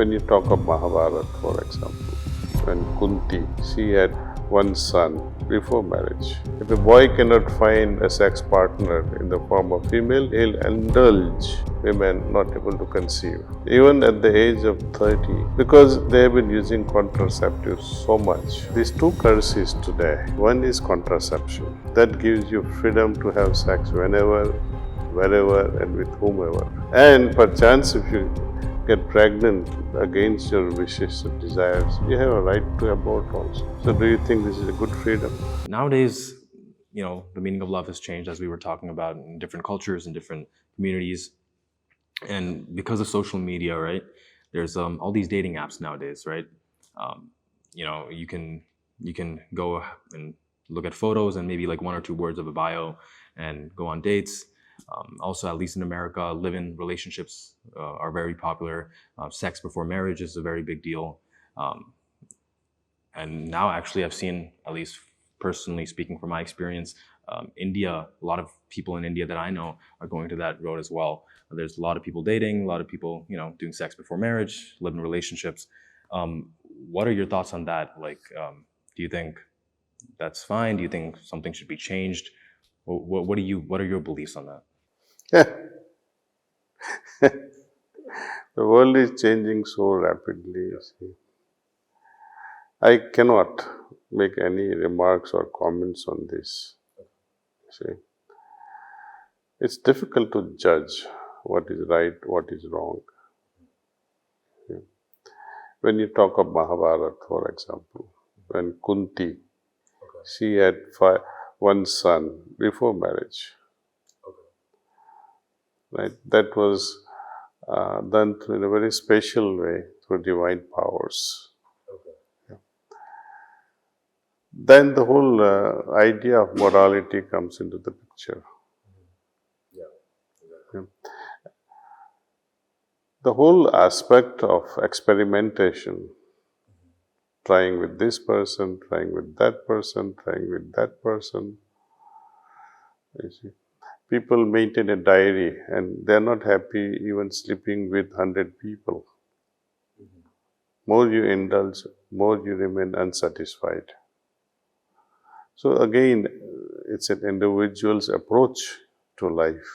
When you talk of Mahabharata, for example, when Kunti, she had one son before marriage. If a boy cannot find a sex partner in the form of female, he'll indulge women not able to conceive. Even at the age of 30, because they have been using contraceptives so much. These two curses today. One is contraception. That gives you freedom to have sex whenever, wherever, and with whomever. And perchance if you get pregnant against your wishes and desires, you have a right to abort also. So do you think this is a good freedom? Nowadays, the meaning of love has changed, as we were talking about, in different cultures and different communities. And because of social media, right, there's all these dating apps nowadays, right? You can go and look at photos and maybe like one or two words of a bio and go on dates. Also, at least in America, live-in relationships are very popular. Sex before marriage is a very big deal. And now, actually, I've seen, at least personally speaking from my experience, India, a lot of people in India that I know are going to that road as well. There's a lot of people dating, a lot of people, doing sex before marriage, live-in relationships. What are your thoughts on that? Like, do you think that's fine? Do you think something should be changed? What are your beliefs on that? The world is changing so rapidly, you see. I cannot make any remarks or comments on this. See, it's difficult to judge what is right, what is wrong. See. When you talk of Mahabharata, for example, when Kunti, she had one son before marriage. Right? That was done in a very special way through divine powers. Yeah. Then the whole idea of morality comes into the picture. Yeah. The whole aspect of experimentation, trying with this person, trying with that person, trying with that person. You see. People maintain a diary and they're not happy even sleeping with 100 people. More you indulge, more you remain unsatisfied. So again, it's an individual's approach to life.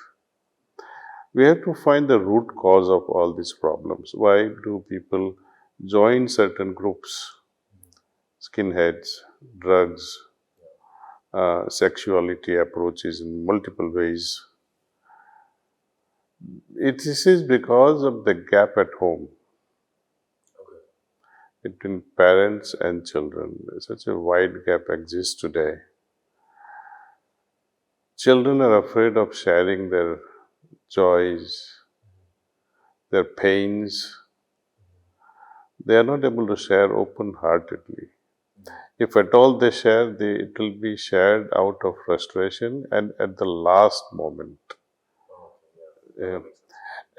We have to find the root cause of all these problems. Why do people join certain groups? Skinheads, drugs, sexuality approaches in multiple ways. This is because of the gap at home between parents and children. Such a wide gap exists today. Children are afraid of sharing their joys, their pains. They are not able to share open-heartedly. If at all they share, it will be shared out of frustration and at the last moment.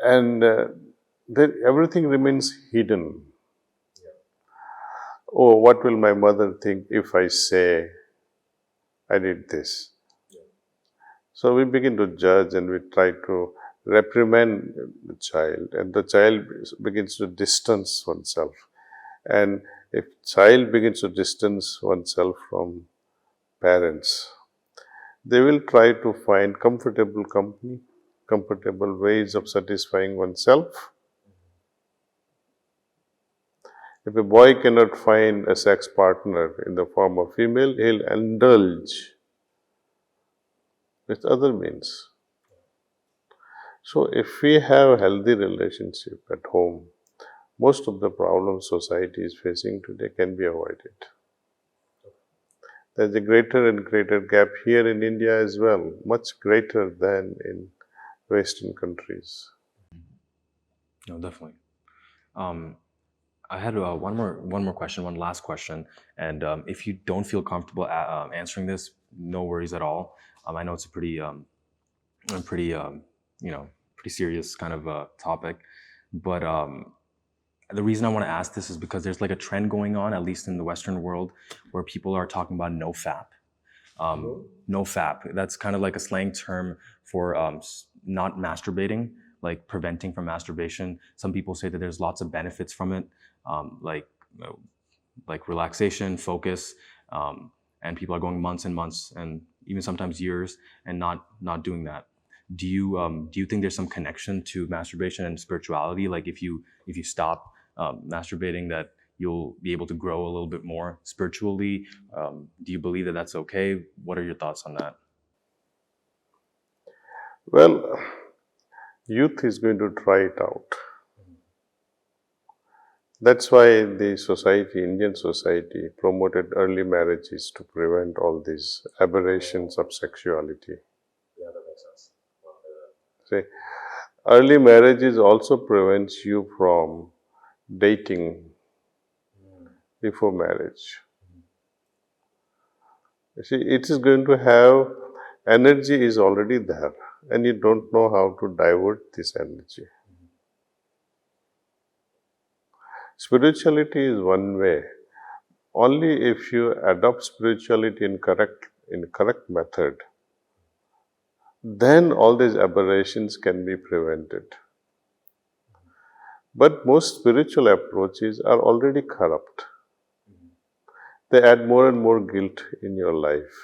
And then everything remains hidden. Oh, what will my mother think if I say I did this? So we begin to judge and we try to reprimand the child, and the child begins to distance oneself. And if child begins to distance oneself from parents, they will try to find comfortable company, comfortable ways of satisfying oneself. If a boy cannot find a sex partner in the form of female, he'll indulge with other means. So if we have a healthy relationship at home, most of the problems society is facing today can be avoided. There's a greater and greater gap here in India as well, much greater than in Western countries. No, definitely. I had one more question, one last question, and if you don't feel comfortable answering this, no worries at all. I know it's a pretty serious kind of topic, but the reason I want to ask this is because there's like a trend going on, at least in the Western world, where people are talking about no-fap. No-fap. That's kind of like a slang term for not masturbating like preventing from masturbation. Some people say that there's lots of benefits from it, like relaxation, focus, and people are going months and months and even sometimes years and not doing that. Do you think there's some connection to masturbation and spirituality? Like if you stop masturbating, that you'll be able to grow a little bit more spiritually? Do you believe that that's okay? What are your thoughts on that? Well, youth is going to try it out. That's why the society, Indian society, promoted early marriages to prevent all these aberrations of sexuality. Yeah, that makes sense. See, early marriages also prevents you from dating before marriage. You see, it is going to have, energy is already there, and you don't know how to divert this energy. Spirituality is one way. Only if you adopt spirituality in correct method, then all these aberrations can be prevented. But most spiritual approaches are already corrupt. They add more and more guilt in your life.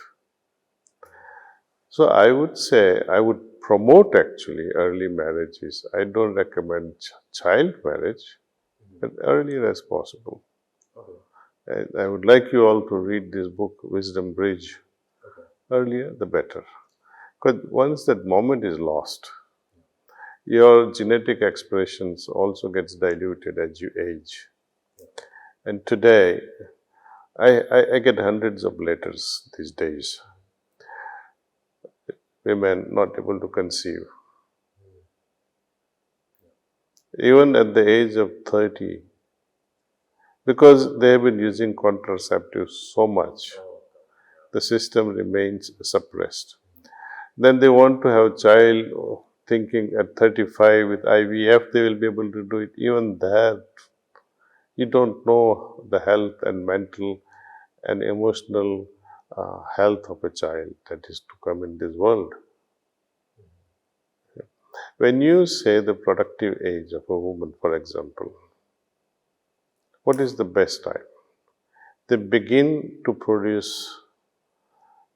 So I would say, I would promote actually early marriages. I don't recommend child marriage, but earlier as possible. Okay. And I would like you all to read this book, Wisdom Bridge. Okay. Earlier, the better. Because once that moment is lost, your genetic expressions also gets diluted as you age. And today, I get hundreds of letters these days. Women not able to conceive. Even at the age of 30, because they have been using contraceptives so much, the system remains suppressed. Then they want to have child, thinking at 35 with IVF they will be able to do it. Even that, you don't know the health and mental and emotional health of a child that is to come in this world. When you say the productive age of a woman, for example, what is the best time? They begin to produce,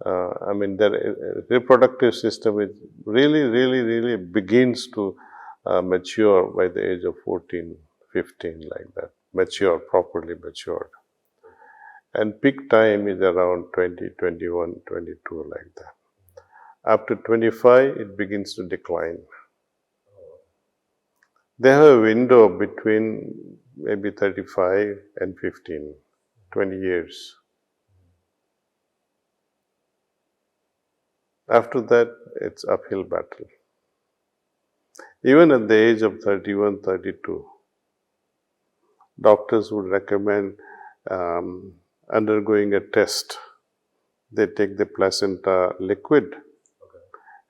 their reproductive system is really begins to mature by the age of 14, 15, like that. Mature, properly matured. And peak time is around 20, 21, 22, like that. After 25, it begins to decline. They have a window between maybe 35 and 15, 20 years. After that, it's uphill battle. Even at the age of 31, 32, doctors would recommend undergoing a test. They take the placenta liquid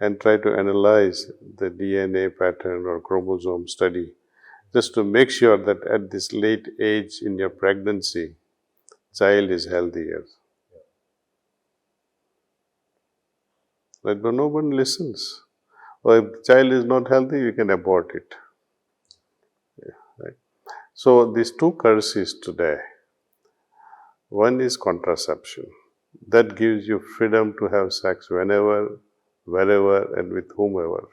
and try to analyze the DNA pattern or chromosome study, just to make sure that at this late age in your pregnancy, child is healthier. But no one listens. Or if the child is not healthy, you can abort it. Right? So these two curses today. One is contraception. That gives you freedom to have sex whenever, wherever, and with whomever.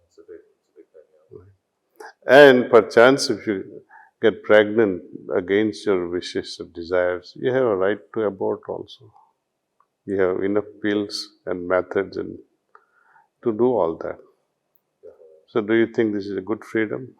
It's a big thing. And perchance, if you get pregnant against your wishes or desires, you have a right to abort also. You have enough pills and methods and to do all that. So do you think this is a good freedom?